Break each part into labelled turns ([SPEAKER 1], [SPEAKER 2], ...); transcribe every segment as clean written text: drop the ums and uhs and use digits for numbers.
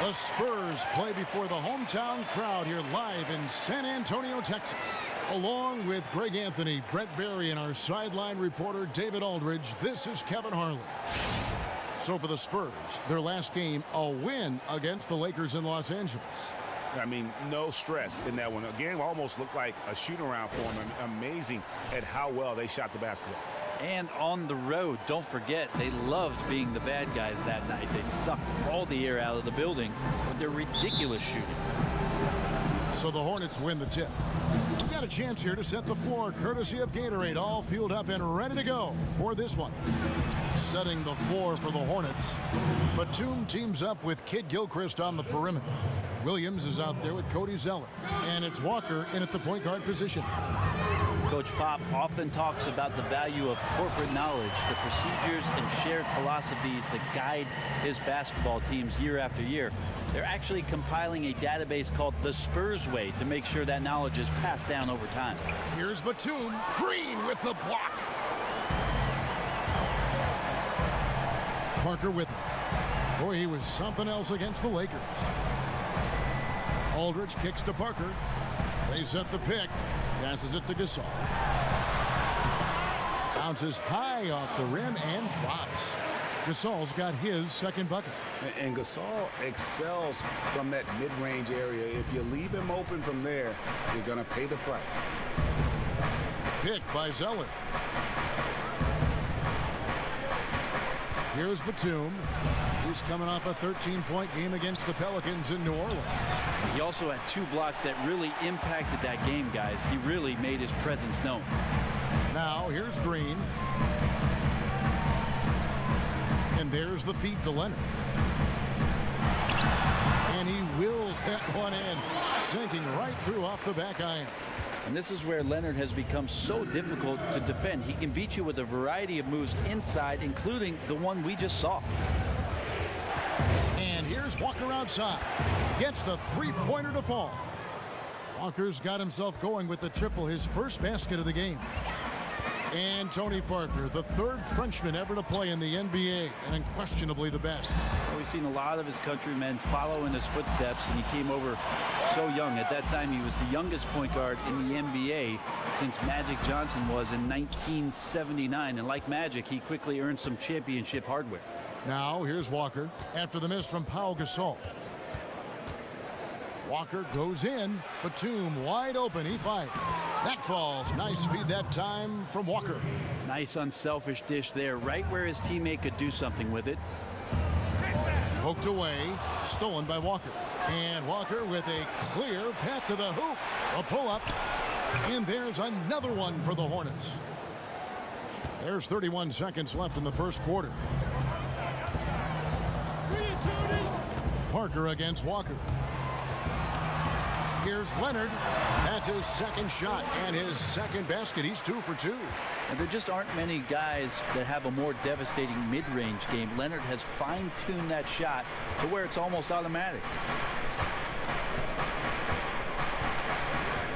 [SPEAKER 1] The Spurs play before the hometown crowd here live in San Antonio, Texas. Along with Greg Anthony, Brett Berry, and our sideline reporter David Aldridge, this is Kevin Harlan. So for the Spurs, their last game, a win against the Lakers in Los Angeles.
[SPEAKER 2] I mean, no stress in that one. The game almost looked like a shoot-around for them. Amazing at how well they shot the basketball.
[SPEAKER 3] And on the road, don't forget, they loved being the bad guys that night. They sucked all the air out of the building with their ridiculous shooting.
[SPEAKER 1] So the Hornets win the tip. We've got a chance here to set the floor, courtesy of Gatorade, all fueled up and ready to go for this one. Setting the floor for the Hornets, Batum teams up with Kid Gilchrist on the perimeter. Williams is out there with Cody Zeller, and it's Walker in at the point guard position.
[SPEAKER 3] Coach Pop often talks about the value of corporate knowledge, the procedures and shared philosophies that guide his basketball teams year after year. They're actually compiling a database called the Spurs Way to make sure that knowledge is passed down over time.
[SPEAKER 1] Here's Batum, Green with the block. Parker with him. Boy, he was something else against the Lakers. Aldridge kicks to Parker. They set the pick. Passes it to Gasol. Bounces high off the rim and drops. Gasol's got his second bucket.
[SPEAKER 2] And Gasol excels from that mid-range area. If you leave him open from there, you're going to pay the price.
[SPEAKER 1] Pick by Zeller. Here's Batum. He's coming off a 13-point game against the Pelicans in New Orleans.
[SPEAKER 3] He also had 2 blocks that really impacted that game, guys. He really made his presence known.
[SPEAKER 1] Now, here's Green. And there's the feed to Leonard. And he wills that one in, sinking right through off the back iron.
[SPEAKER 3] And this is where Leonard has become so difficult to defend. He can beat you with a variety of moves inside, including the one we just saw.
[SPEAKER 1] And here's Walker outside. Gets the three-pointer to fall. Walker's got himself going with the triple, his first basket of the game. And Tony Parker, the 3rd Frenchman ever to play in the NBA, and unquestionably the best.
[SPEAKER 3] Well, we've seen a lot of his countrymen follow in his footsteps, and he came over so young. At that time, he was the youngest point guard in the NBA since Magic Johnson was in 1979. And like Magic, he quickly earned some championship hardware.
[SPEAKER 1] Now, here's Walker after the miss from Pau Gasol. Walker goes in. Batum wide open. He fires. That falls. Nice feed that time from Walker.
[SPEAKER 3] Nice unselfish dish there, right where his teammate could do something with it.
[SPEAKER 1] Poked away. Stolen by Walker. And Walker with a clear path to the hoop. A pull-up. And there's another one for the Hornets. There's 31 seconds left in the first quarter. Parker against Walker. Here's Leonard. That's his second shot and his second basket. He's 2 for 2.
[SPEAKER 3] And there just aren't many guys that have a more devastating mid-range game. Leonard has fine-tuned that shot to where it's almost automatic.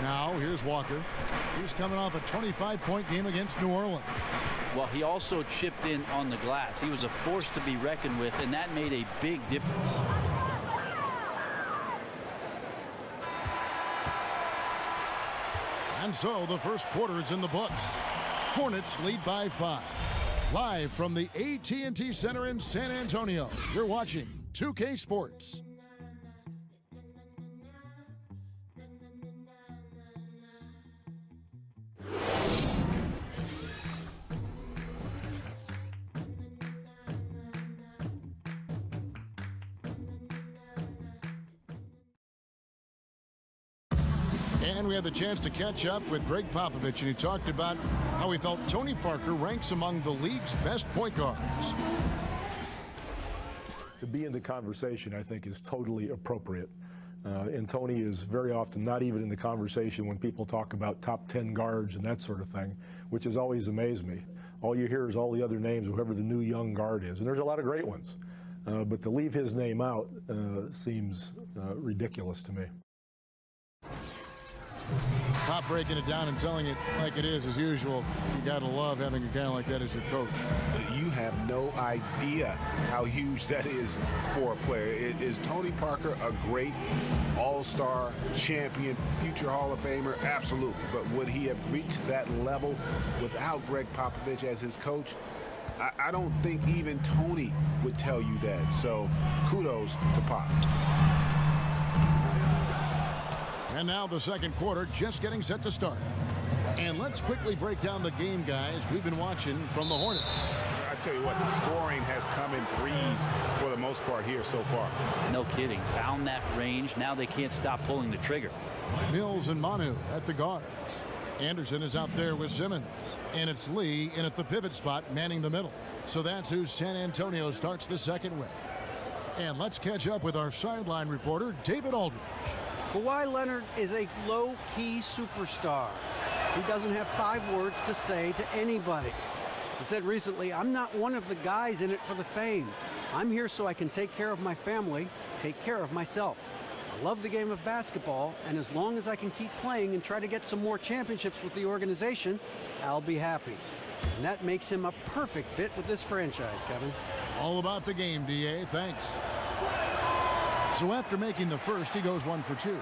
[SPEAKER 1] Now here's Walker. He's coming off a 25-point game against New Orleans.
[SPEAKER 3] Well, he also chipped in on the glass. He was a force to be reckoned with, and that made a big difference.
[SPEAKER 1] And so the first quarter is in the books. Hornets lead by 5. Live from the AT&T Center in San Antonio, you're watching 2K Sports. And we had the chance to catch up with Greg Popovich, and he talked about how he felt Tony Parker ranks among the league's best point guards.
[SPEAKER 4] To be in the conversation, I think, is totally appropriate. And Tony is very often not even in the conversation when people talk about top 10 guards and that sort of thing, which has always amazed me. All you hear is all the other names, whoever the new young guard is. And there's a lot of great ones. But to leave his name out seems ridiculous to me.
[SPEAKER 1] Pop breaking it down and telling it like it is as usual. You got to love having a guy like that as your coach.
[SPEAKER 2] You have no idea how huge that is for a player. Is Tony Parker a great all-star champion, future Hall of Famer? Absolutely. But would he have reached that level without Greg Popovich as his coach? I don't think even Tony would tell you that. So kudos to Pop.
[SPEAKER 1] And now the second quarter just getting set to start. And let's quickly break down the game, guys, we've been watching from the Hornets.
[SPEAKER 2] I tell you what, the scoring has come in threes for the most part here so far.
[SPEAKER 3] No kidding. Found that range. Now they can't stop pulling the trigger.
[SPEAKER 1] Mills and Manu at the guards. Anderson is out there with Simmons. And it's Lee in at the pivot spot, manning the middle. So that's who San Antonio starts the second with. And let's catch up with our sideline reporter, David Aldridge.
[SPEAKER 5] Kawhi Leonard is a low-key superstar. He doesn't have 5 words to say to anybody. He said recently, "I'm not one of the guys in it for the fame. I'm here so I can take care of my family, take care of myself. I love the game of basketball, and as long as I can keep playing and try to get some more championships with the organization, I'll be happy." And that makes him a perfect fit with this franchise, Kevin.
[SPEAKER 1] All about the game, DA. Thanks. So after making the first, he goes 1 for 2.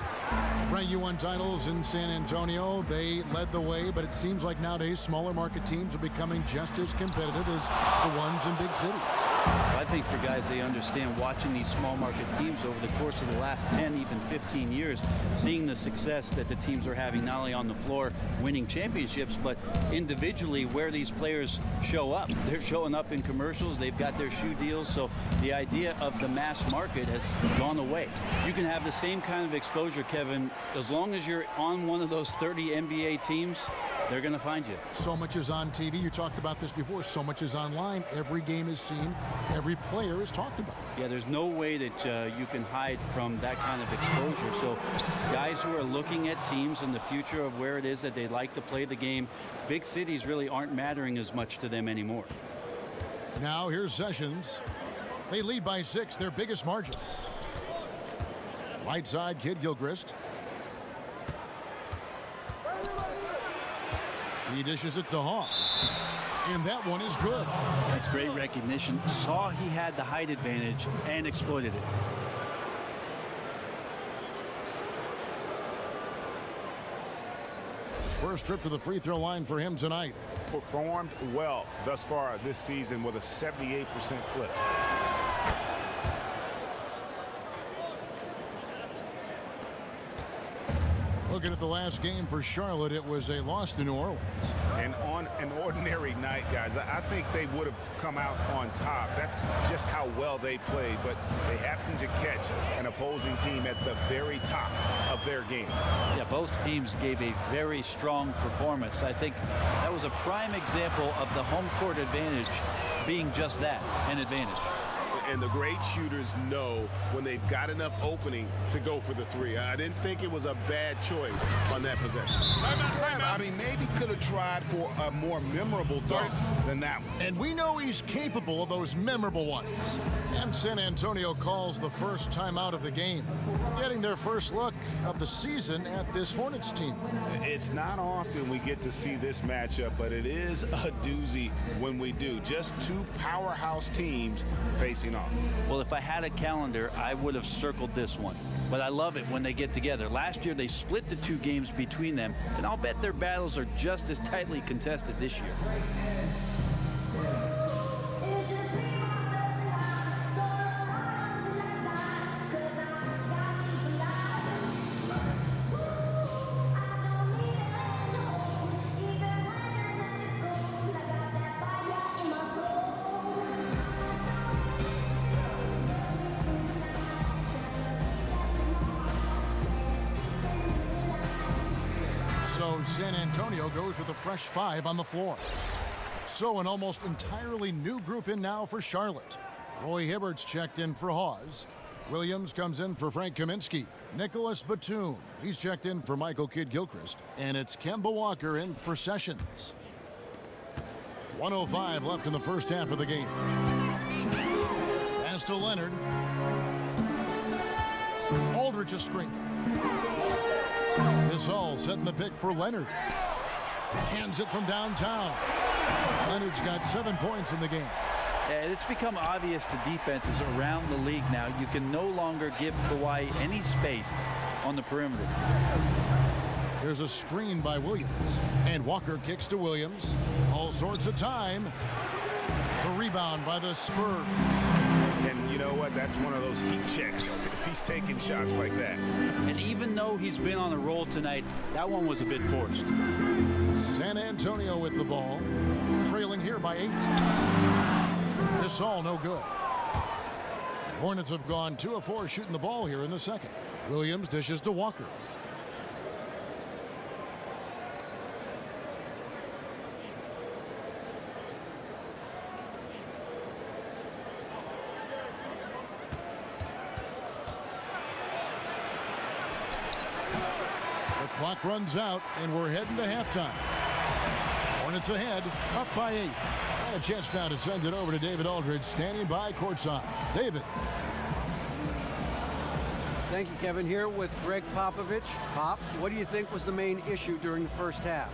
[SPEAKER 1] Right, you won titles in San Antonio. They led the way, but it seems like nowadays smaller market teams are becoming just as competitive as the ones in big cities.
[SPEAKER 3] I think for guys, they understand watching these small market teams over the course of the last 10, even 15 years, seeing the success that the teams are having, not only on the floor winning championships, but individually where these players show up. They're showing up in commercials. They've got their shoe deals. So the idea of the mass market has gone away. You can have the same kind of exposure, Kevin, as long as you're on one of those 30 NBA teams. They're going to find you.
[SPEAKER 1] So much is on TV. You talked about this before. So much is online. Every game is seen. Every player is talked about.
[SPEAKER 3] Yeah, there's no way that you can hide from that kind of exposure. So guys who are looking at teams in the future of where it is that they like to play the game, big cities really aren't mattering as much to them anymore.
[SPEAKER 1] Now here's Sessions. They lead by 6, their biggest margin. Right side, Kid Gilchrist. He dishes it to Hawes. And that one is good.
[SPEAKER 3] That's great recognition. Saw he had the height advantage and exploited it.
[SPEAKER 1] First trip to the free throw line for him tonight.
[SPEAKER 2] Performed well thus far this season with a 78% clip.
[SPEAKER 1] Looking at the last game for Charlotte, it was a loss to New Orleans.
[SPEAKER 2] And on an ordinary night, guys, I think they would have come out on top. That's just how well they played, but they happened to catch an opposing team at the very top of their game.
[SPEAKER 3] Yeah, both teams gave a very strong performance. I think that was a prime example of the home court advantage being just that, an advantage.
[SPEAKER 2] And the great shooters know when they've got enough opening to go for the 3. I didn't think it was a bad choice on that possession. I mean, maybe could have tried for a more memorable dunk than that one.
[SPEAKER 1] And we know he's capable of those memorable ones. And San Antonio calls the first timeout of the game, getting their first look of the season at this Hornets team.
[SPEAKER 2] It's not often we get to see this matchup, but it is a doozy when we do. Just 2 powerhouse teams facing off.
[SPEAKER 3] Well, if I had a calendar, I would have circled this one. But I love it when they get together. Last year, they split the 2 games between them, and I'll bet their battles are just as tightly contested this year.
[SPEAKER 1] So San Antonio goes with a fresh 5 on the floor. So an almost entirely new group in now for Charlotte. Roy Hibbert's checked in for Hawes. Williams comes in for Frank Kaminsky. Nicholas Batum, he's checked in for Michael Kidd-Gilchrist. And it's Kemba Walker in for Sessions. 1:05 left in the first half of the game. Pass to Leonard. Aldridge a screen. This all setting the pick for Leonard. Cans it from downtown. Leonard's got 7 points in the game.
[SPEAKER 3] It's become obvious to defenses around the league now. You can no longer give Kawhi any space on the perimeter.
[SPEAKER 1] There's a screen by Williams. And Walker kicks to Williams. All sorts of time. The rebound by the Spurs.
[SPEAKER 2] And you know what? That's one of those heat checks if he's taking shots like that.
[SPEAKER 3] And even though he's been on a roll tonight, that one was a bit forced.
[SPEAKER 1] San Antonio with the ball. Trailing here by 8. This all no good. Hornets have gone 2 of 4 shooting the ball here in the second. Williams dishes to Walker. The clock runs out and we're heading to halftime. Hornets ahead, up by 8. A chance now to send it over to David Aldridge, standing by courtside. David.
[SPEAKER 5] Thank you, Kevin. Here with Greg Popovich. Pop, what do you think was the main issue during the first half?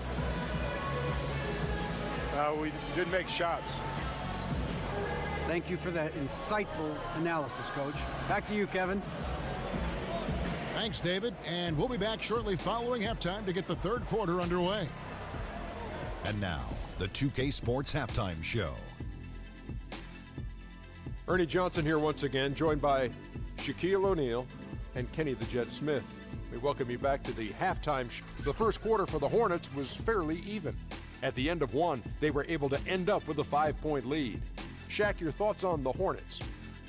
[SPEAKER 4] We didn't make shots.
[SPEAKER 5] Thank you for that insightful analysis, Coach. Back to you, Kevin.
[SPEAKER 1] Thanks, David. And we'll be back shortly following halftime to get the third quarter underway.
[SPEAKER 6] And now, the 2K Sports Halftime Show.
[SPEAKER 7] Ernie Johnson here once again, joined by Shaquille O'Neal and Kenny the Jet Smith. We welcome you back to the halftime show. The first quarter for the Hornets was fairly even. At the end of one, they were able to end up with a 5-point lead. Shaq, your thoughts on the Hornets?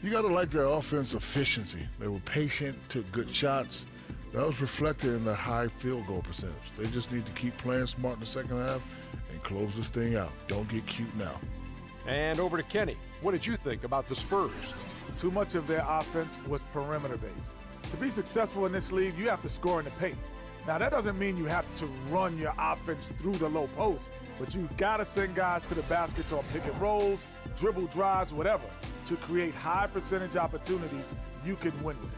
[SPEAKER 8] You got to like their offense efficiency. They were patient, took good shots. That was reflected in their high field goal percentage. They just need to keep playing smart in the second half and close this thing out. Don't get cute now.
[SPEAKER 7] And over to Kenny. What did you think about the Spurs?
[SPEAKER 9] Too much of their offense was perimeter-based. To be successful in this league, you have to score in the paint. Now, that doesn't mean you have to run your offense through the low post, but you got to send guys to the baskets on pick and rolls, dribble drives, whatever, to create high percentage opportunities you can win with.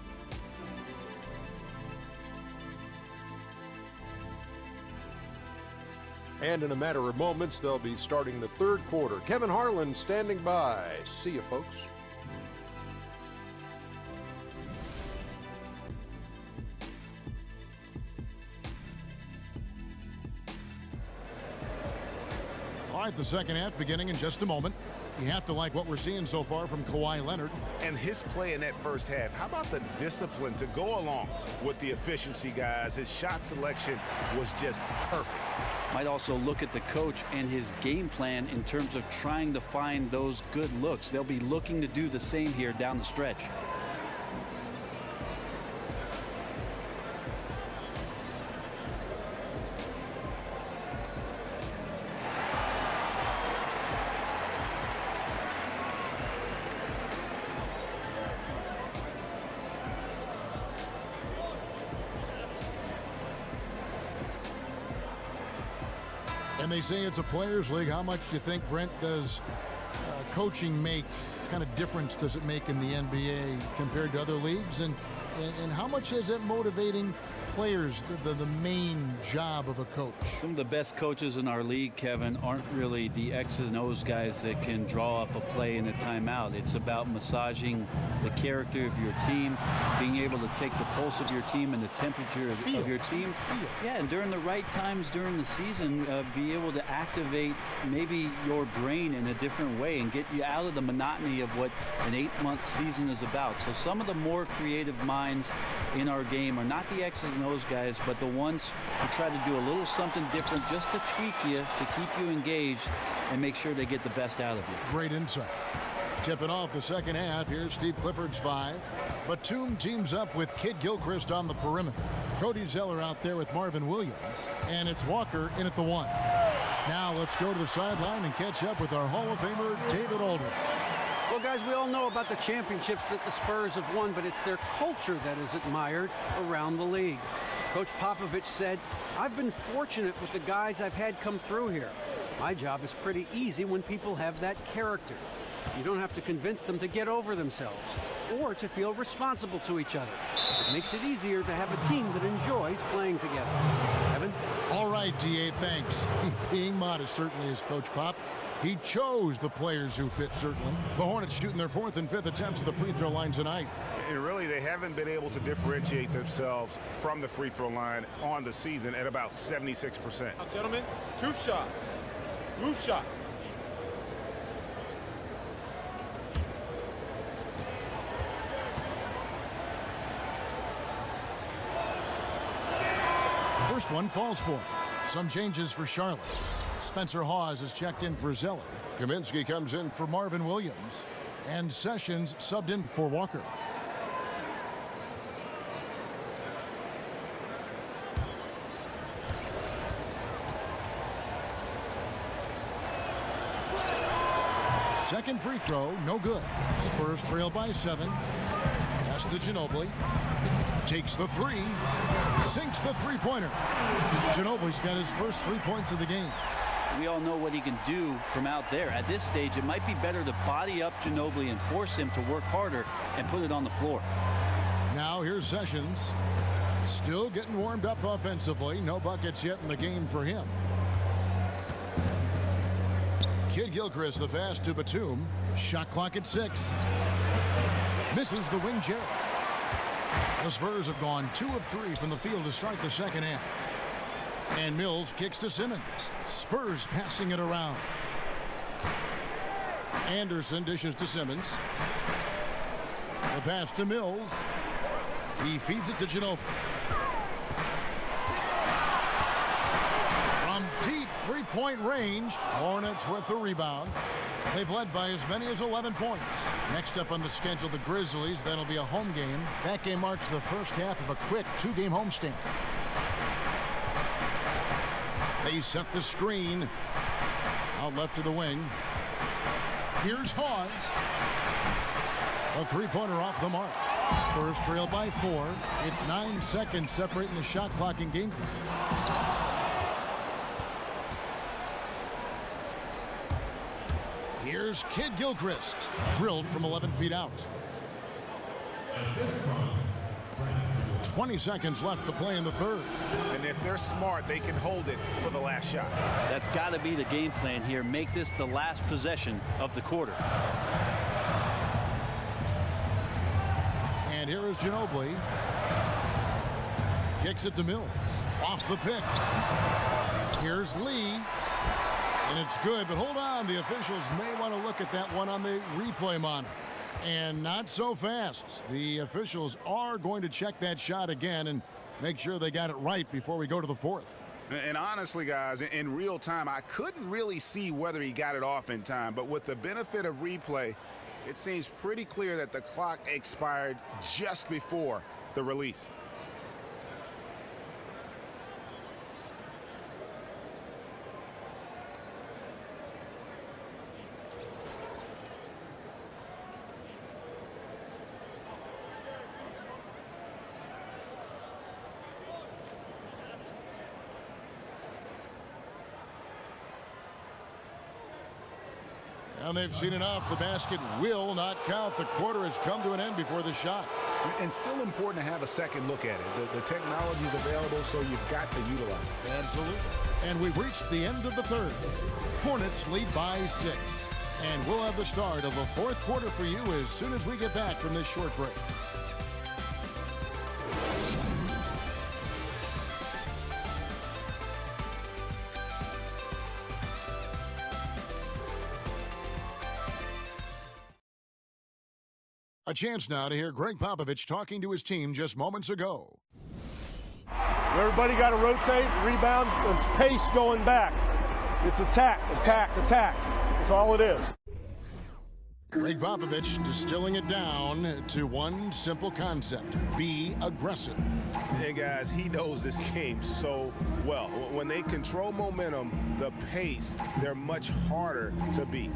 [SPEAKER 7] And in a matter of moments, they'll be starting the third quarter. Kevin Harlan standing by. See you, folks.
[SPEAKER 1] All right, the second half beginning in just a moment. You have to like what we're seeing so far from Kawhi Leonard.
[SPEAKER 2] And his play in that first half, how about the discipline to go along with the efficiency, guys? His shot selection was just perfect.
[SPEAKER 3] Might also look at the coach and his game plan in terms of trying to find those good looks. They'll be looking to do the same here down the stretch.
[SPEAKER 1] And they say it's a players' league. How much do you think, Brent, does coaching make? Kind of difference does it make in the NBA compared to other leagues? And how much is it motivating players, the main job of a coach?
[SPEAKER 3] Some of the best coaches in our league, Kevin, aren't really the X's and O's guys that can draw up a play in a timeout. It's about massaging the character of your team, being able to take the pulse of your team and the temperature of your team. Yeah, and during the right times during the season, be able to activate maybe your brain in a different way and get you out of the monotony of what an 8-month season is about. So some of the more creative minds in our game are not the X's and O's guys, but the ones who try to do a little something different just to tweak you, to keep you engaged and make sure they get the best out of you.
[SPEAKER 1] Great insight. Tipping off the second half, here's Steve Clifford's 5. Batum teams up with Kid Gilchrist on the perimeter. Cody Zeller out there with Marvin Williams. And it's Walker in at the 1. Now let's go to the sideline and catch up with our Hall of Famer, David Aldridge.
[SPEAKER 5] Well, guys, we all know about the championships that the Spurs have won, but it's their culture that is admired around the league. Coach Popovich said, "I've been fortunate with the guys I've had come through here. My job is pretty easy when people have that character." You don't have to convince them to get over themselves or to feel responsible to each other. It makes it easier to have a team that enjoys playing together. Evan?
[SPEAKER 1] All right, DA, thanks. Being modest certainly is Coach Pop. He chose the players who fit, certainly. The Hornets shooting their 4th and 5th attempts at the free throw line tonight.
[SPEAKER 2] And really, they haven't been able to differentiate themselves from the free throw line on the season at about 76%.
[SPEAKER 10] Now, gentlemen, 2 shots. 2 shots.
[SPEAKER 1] First one falls for him. Some changes for Charlotte. Spencer Hawes is checked in for Zeller. Kaminsky comes in for Marvin Williams. And Sessions subbed in for Walker. Second free throw, no good. Spurs trail by 7. Pass to Ginobili. Takes the 3. Sinks the three-pointer. Ginobili's got his first 3 points of the game.
[SPEAKER 3] We all know what he can do from out there. At this stage, it might be better to body up Ginobili and force him to work harder and put it on the floor.
[SPEAKER 1] Now here's Sessions. Still getting warmed up offensively. No buckets yet in the game for him. Kid Gilchrist, the pass to Batum. Shot clock at 6. Misses the wing Jerry. The Spurs have gone 2 of 3 from the field to start the second half. And Mills kicks to Simmons. Spurs passing it around. Anderson dishes to Simmons. The pass to Mills. He feeds it to Ginobili. From deep three-point range, Hornets with the rebound. They've led by as many as 11 points. Next up on the schedule, the Grizzlies. That'll be a home game. That game marks the first half of a quick 2-game homestand. They set the screen. Out left to the wing. Here's Hawes. A three-pointer off the mark. Spurs trail by 4. It's 9 seconds separating the shot clock and game clock. Here's Kid Gilchrist. Drilled from 11 feet out. 20 seconds left to play in the third.
[SPEAKER 2] And if they're smart, they can hold it for the last shot.
[SPEAKER 3] That's got to be the game plan here. Make this the last possession of the quarter.
[SPEAKER 1] And here is Ginobili. Kicks it to Mills. Off the pick. Here's Lee. And it's good, but hold on. The officials may want to look at that one on the replay monitor. And not so fast. The officials are going to check that shot again and make sure they got it right before we go to the fourth.
[SPEAKER 2] And honestly, guys, in real time, I couldn't really see whether he got it off in time. But with the benefit of replay, it seems pretty clear that the clock expired just before the release.
[SPEAKER 1] And they've seen enough. The basket will not count. The quarter has come to an end before the shot.
[SPEAKER 2] And still important to have a second look at it. The technology is available, so you've got to utilize it.
[SPEAKER 1] Absolutely. And we've reached the end of the third. Hornets lead by 6. And we'll have the start of the fourth quarter for you as soon as we get back from this short break. A chance now to hear Greg Popovich talking to his team just moments ago.
[SPEAKER 11] Everybody got to rotate, rebound, it's pace going back. It's attack, attack, attack. That's all it is.
[SPEAKER 1] Greg Popovich distilling it down to one simple concept: be aggressive.
[SPEAKER 2] Hey guys, he knows this game so well. When they control momentum, the pace, they're much harder to beat.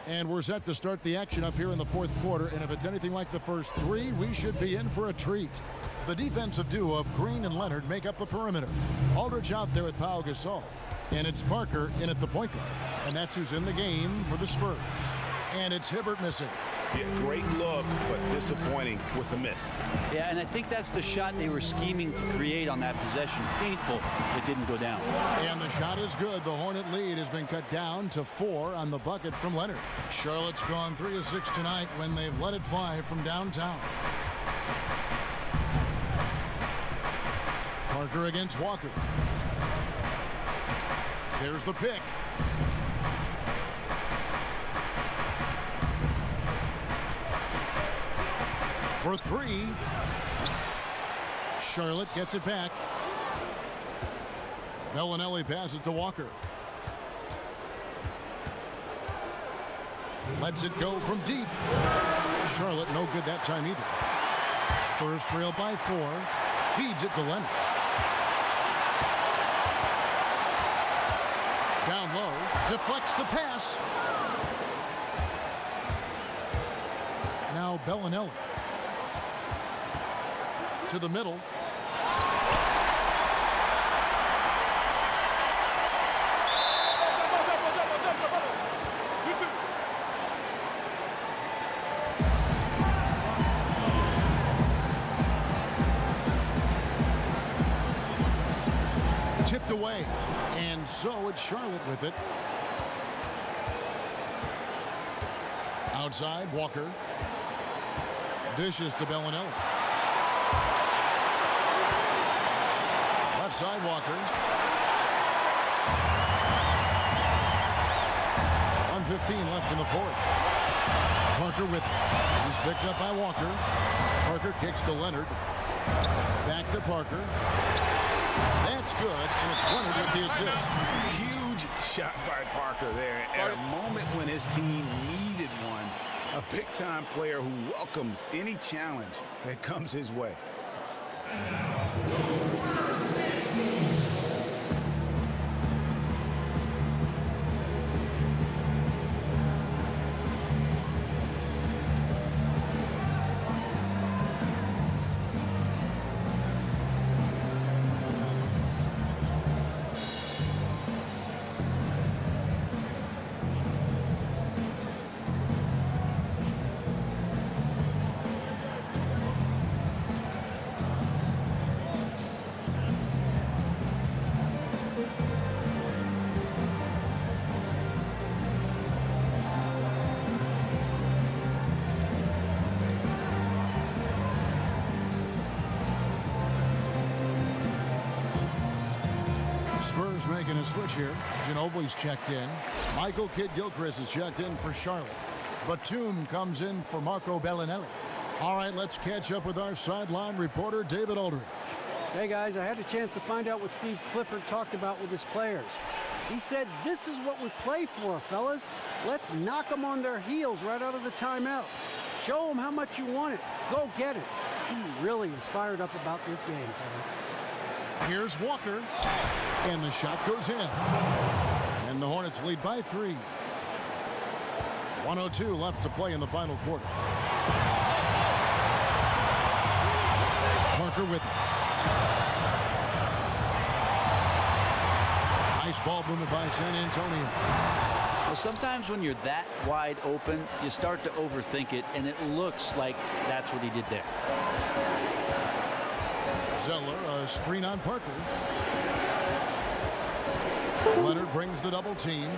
[SPEAKER 1] And we're set to start the action up here in the fourth quarter, and if it's anything like the first 3, we should be in for a treat. The defensive duo of Green and Leonard make up the perimeter. Aldridge out there with Pau Gasol. And it's Parker in at the point guard. And that's who's in the game for the Spurs. And it's Hibbert missing.
[SPEAKER 2] Yeah, great look, but disappointing with the miss.
[SPEAKER 3] Yeah, and I think that's the shot they were scheming to create on that possession. Painful, it didn't go down.
[SPEAKER 1] And the shot is good. The Hornet lead has been cut down to 4 on the bucket from Leonard. Charlotte's gone 3 of 6 tonight when they've let it fly from downtown. Parker against Walker. There's the pick. For 3. Charlotte gets it back. Bellinelli passes to Walker. Lets it go from deep. Charlotte no good that time either. Spurs trail by 4. Feeds it to Leonard. Down low. Deflects the pass. Now Bellinelli. To the middle. Tipped away. And so it's Charlotte with it. Outside, Walker. Dishes to Bellinelli. Left side, Walker. 1:15 left in the 4th. Parker with it. He's picked up by Walker. Parker kicks to Leonard. Back to Parker. That's good, and it's Leonard with the assist.
[SPEAKER 2] Huge shot by Parker there at a moment when his team needed one. A big-time player who welcomes any challenge that comes his way.
[SPEAKER 1] Spurs making a switch here. Ginobili's checked in. Michael Kidd-Gilchrist is checked in for Charlotte. Batum comes in for Marco Bellinelli. All right, let's catch up with our sideline reporter, David Aldridge.
[SPEAKER 5] Hey, guys, I had a chance to find out what Steve Clifford talked about with his players. He said, this is what we play for, fellas. Let's knock them on their heels right out of the timeout. Show them how much you want it. Go get it. He really is fired up about this game, Kevin.
[SPEAKER 1] Here's Walker, and the shot goes in. And the Hornets lead by 3. 1:02 left to play in the final quarter. Parker with it. Nice ball movement by San Antonio.
[SPEAKER 3] Well, sometimes when you're that wide open, you start to overthink it, and it looks like that's what he did there.
[SPEAKER 1] Zeller, a screen on Parker. Leonard brings the double team.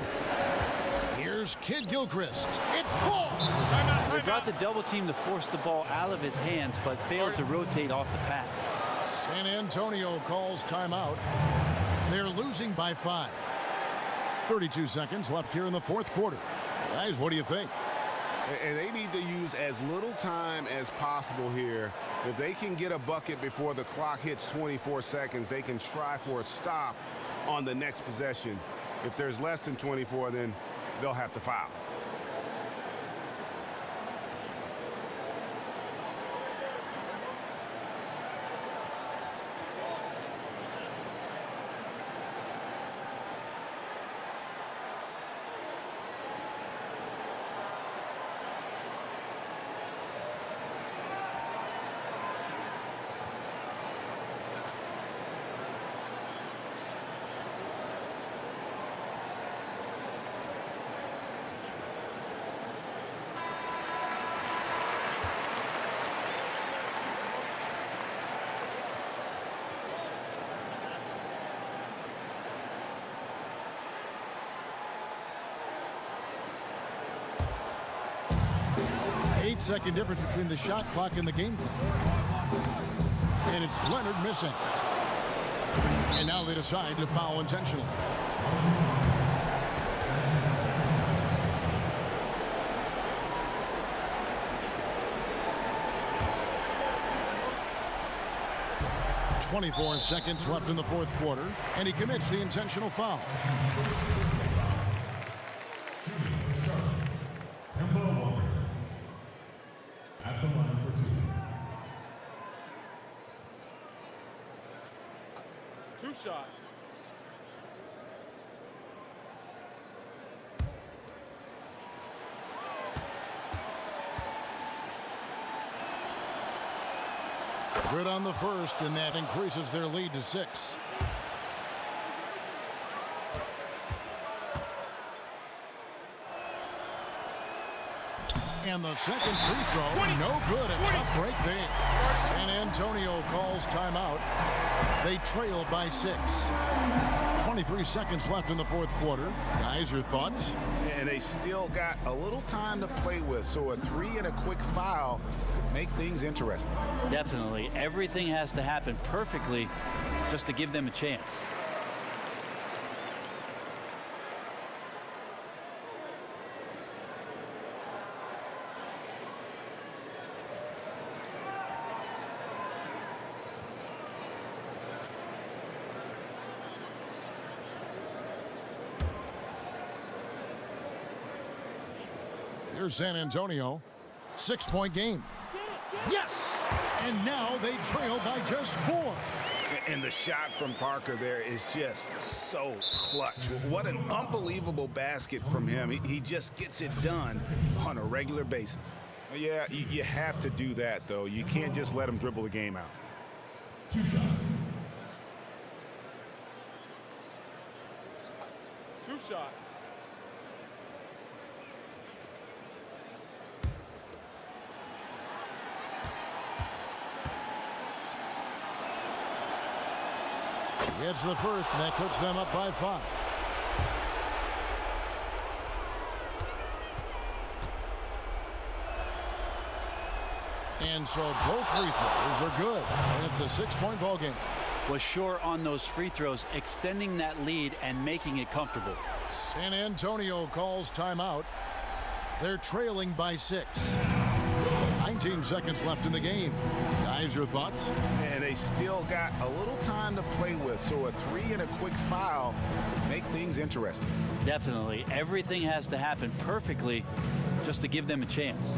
[SPEAKER 1] Here's Kidd-Gilchrist. It falls.
[SPEAKER 3] They brought the double team to force the ball out of his hands, but failed to rotate off the pass.
[SPEAKER 1] San Antonio calls timeout. They're losing by 5. 32 seconds left here in the 4th quarter. Guys, what do you think?
[SPEAKER 2] And they need to use as little time as possible here. If they can get a bucket before the clock hits 24 seconds, they can try for a stop on the next possession. If there's less than 24, then they'll have to foul.
[SPEAKER 1] 10-second difference between the shot clock and the game clock. And it's Leonard missing. And now they decide to foul intentionally. .24 seconds left in the fourth quarter, and he commits the intentional foul.
[SPEAKER 12] At the line for 2.
[SPEAKER 10] 2 shots.
[SPEAKER 1] Good on the first, and that increases their lead to 6. And the second free throw, no good. A tough break there. San Antonio calls timeout. They trail by 6. 23 seconds left in the fourth quarter. Guys, your thoughts?
[SPEAKER 2] And they still got a little time to play with, so a 3 and a quick foul could make things interesting.
[SPEAKER 3] Definitely. Everything has to happen perfectly just to give them a chance.
[SPEAKER 1] Here's San Antonio. 6-point game. Yes! And now they trail by just 4.
[SPEAKER 2] And the shot from Parker there is just so clutch. What an unbelievable basket from him. He just gets it done on a regular basis. Yeah, you have to do that, though. You can't just let him dribble the game out.
[SPEAKER 12] 2 shots.
[SPEAKER 10] 2 shots.
[SPEAKER 1] It's the first, and that puts them up by 5. And so both free throws are good, and it's a 6-point ball game.
[SPEAKER 3] Was sure on those free throws, extending that lead and making it comfortable.
[SPEAKER 1] San Antonio calls timeout. They're trailing by 6. 19 seconds left in the game. Guys, your thoughts?
[SPEAKER 2] And they still got a little time to play with, so a 3 and a quick foul could make things interesting.
[SPEAKER 3] Definitely. Everything has to happen perfectly just to give them a chance.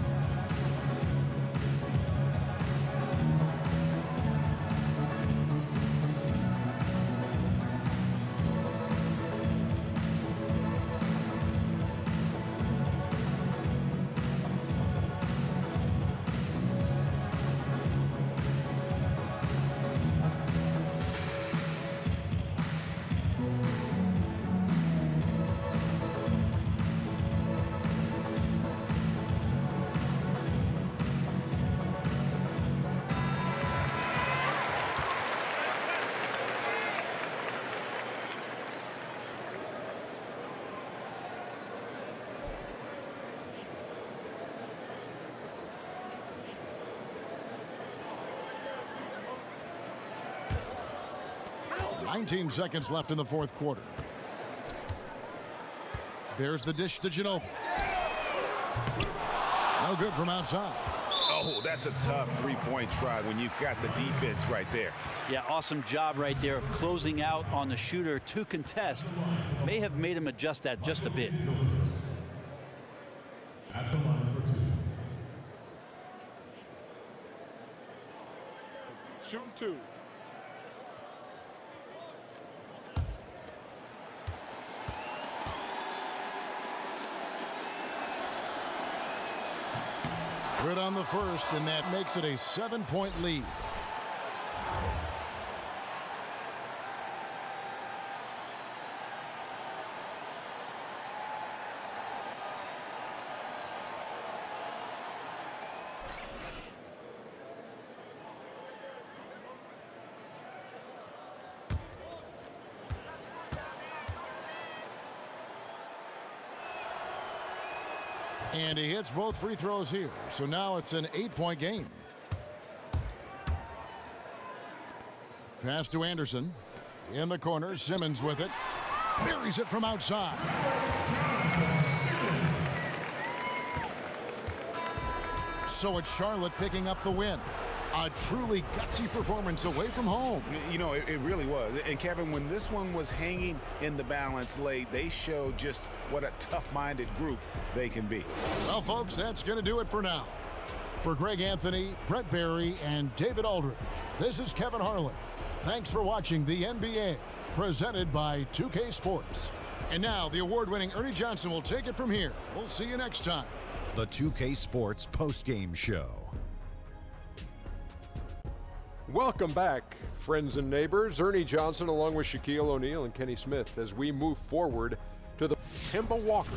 [SPEAKER 1] Nineteen seconds left in the fourth quarter. There's the dish to Ginobili. No good from outside.
[SPEAKER 2] Oh, that's a tough three-point try when you've got the defense right there.
[SPEAKER 3] Yeah, awesome job right there of closing out on the shooter to contest. May have made him adjust that just a bit.
[SPEAKER 12] At the line for 2.
[SPEAKER 10] Shooting 2.
[SPEAKER 1] Good on the first, and that makes it a 7-point lead. And he hits both free throws here. So now it's an 8-point game. Pass to Anderson. In the corner, Simmons with it. Buries it from outside. So it's Charlotte picking up the win. A truly gutsy performance away from home.
[SPEAKER 2] You know, it really was. And Kevin, when this one was hanging in the balance late, they showed just what a tough-minded group they can be.
[SPEAKER 1] Well, folks, that's going to do it for now. For Greg Anthony, Brett Barry, and David Aldridge, this is Kevin Harlan. Thanks for watching the NBA, presented by 2K Sports. And now the award-winning Ernie Johnson will take it from here. We'll see you next time.
[SPEAKER 6] The 2K Sports postgame show.
[SPEAKER 7] Welcome back, friends and neighbors. Ernie Johnson along with Shaquille O'Neal and Kenny Smith as we move forward to the Kemba Walker.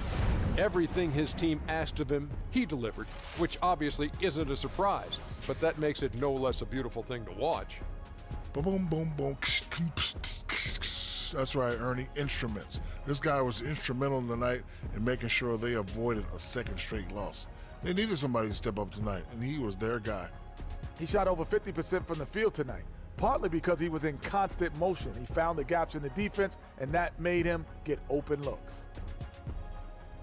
[SPEAKER 7] Everything his team asked of him, he delivered, which obviously isn't a surprise, but that makes it no less a beautiful thing to watch.
[SPEAKER 8] Boom, boom, boom. That's right, Ernie. Instruments. This guy was instrumental tonight in making sure they avoided a second straight loss. They needed somebody to step up tonight, and he was their guy.
[SPEAKER 9] He shot over 50% from the field tonight, partly because he was in constant motion. He found the gaps in the defense, and that made him get open looks.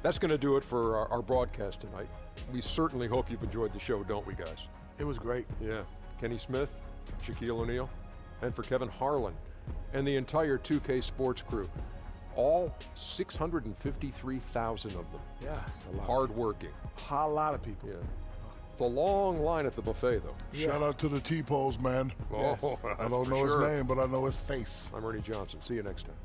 [SPEAKER 7] That's going to do it for our broadcast tonight. We certainly hope you've enjoyed the show, don't we, guys?
[SPEAKER 9] It was great.
[SPEAKER 7] Yeah. Kenny Smith, Shaquille O'Neal, and for Kevin Harlan and the entire 2K Sports crew. All 653,000 of them.
[SPEAKER 9] Yeah, it's a lot.
[SPEAKER 7] Hard-working.
[SPEAKER 9] A lot of people.
[SPEAKER 7] Yeah. It's a long line at the buffet, though.
[SPEAKER 8] Yeah. Shout out to the T-Pose, man.
[SPEAKER 7] Oh,
[SPEAKER 8] yes. I don't know his name, but I know his face.
[SPEAKER 7] I'm Ernie Johnson. See you next time.